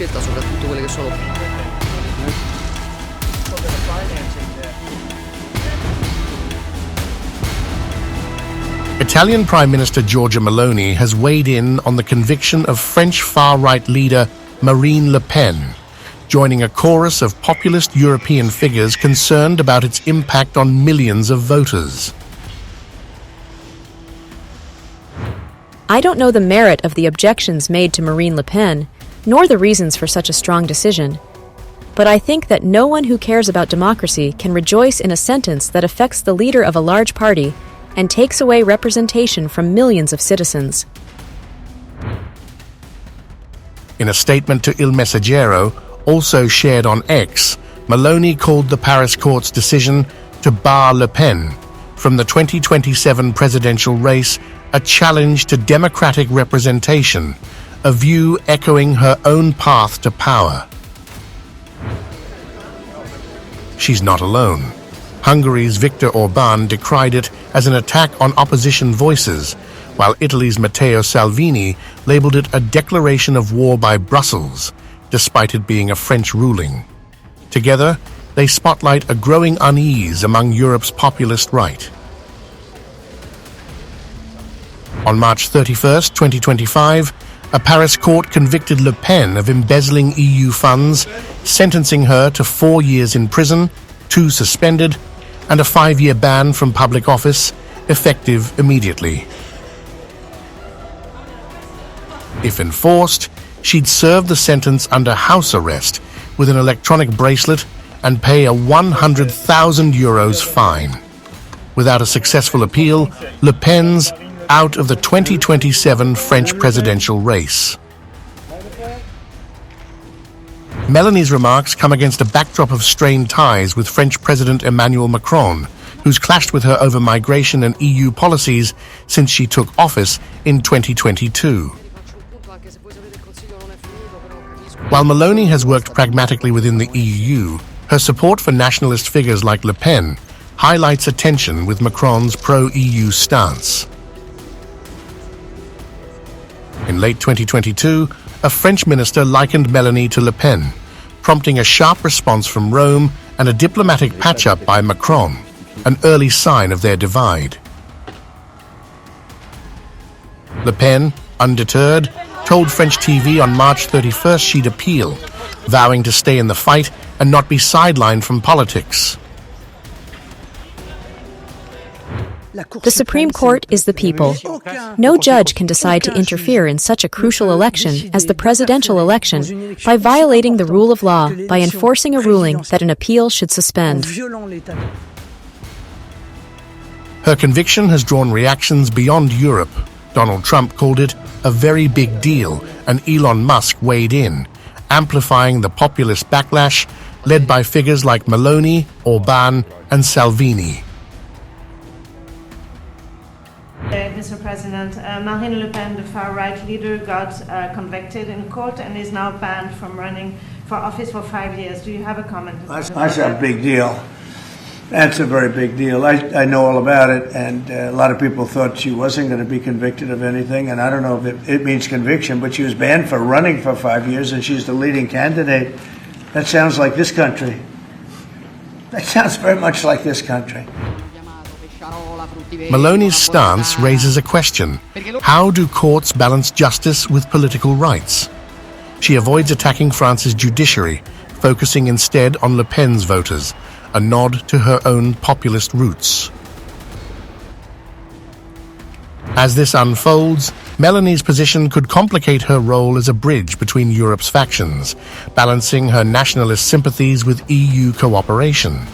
scelta, soprattutto quelle che sono. Italian Prime Minister Giorgia Meloni has weighed in on the conviction of French far-right leader Marine Le Pen, joining a chorus of populist European figures concerned about its impact on millions of voters. I don't know the merit of the objections made to Marine Le Pen, nor the reasons for such a strong decision. But I think that no one who cares about democracy can rejoice in a sentence that affects the leader of a large party and takes away representation from millions of citizens. In a statement to Il Messaggero, also shared on X, Meloni called the Paris court's decision to bar Le Pen from the 2027 presidential race a challenge to democratic representation, a view echoing her own path to power. She's not alone. Hungary's Viktor Orbán decried it as an attack on opposition voices, while Italy's Matteo Salvini labeled it a declaration of war by Brussels, despite it being a French ruling. Together, they spotlight a growing unease among Europe's populist right. On March 31, 2025, a Paris court convicted Le Pen of embezzling EU funds, sentencing her to 4 years in prison, 2 suspended, and a 5-year ban from public office, effective immediately. If enforced, she'd serve the sentence under house arrest with an electronic bracelet and pay a €100,000 fine. Without a successful appeal, Le Pen's out of the 2027 French presidential race. Meloni's remarks come against a backdrop of strained ties with French President Emmanuel Macron, who's clashed with her over migration and EU policies since she took office in 2022. While Meloni has worked pragmatically within the EU, her support for nationalist figures like Le Pen highlights a tension with Macron's pro-EU stance. In late 2022, a French minister likened Meloni to Le Pen, prompting a sharp response from Rome and a diplomatic patch-up by Macron, an early sign of their divide. Le Pen, undeterred, told French TV on March 31st she'd appeal, vowing to stay in the fight and not be sidelined from politics. The Supreme Court is the people. No judge can decide to interfere in such a crucial election as the presidential election by violating the rule of law by enforcing a ruling that an appeal should suspend. Her conviction has drawn reactions beyond Europe. Donald Trump called it a very big deal, and Elon Musk weighed in, amplifying the populist backlash led by figures like Meloni, Orbán, and Salvini. Mr. President, Marine Le Pen, the far-right leader, got convicted in court and is now banned from running for office for 5 years. Do you have a comment? That's a big deal. That's a very big deal. I know all about it, and a lot of people thought she wasn't going to be convicted of anything, and I don't know if it means conviction, but she was banned for running for 5 years, and she's the leading candidate. That sounds like this country. That sounds very much like this country. Meloni's stance raises a question. How do courts balance justice with political rights? She avoids attacking France's judiciary, focusing instead on Le Pen's voters, a nod to her own populist roots. As this unfolds, Meloni's position could complicate her role as a bridge between Europe's factions, balancing her nationalist sympathies with EU cooperation.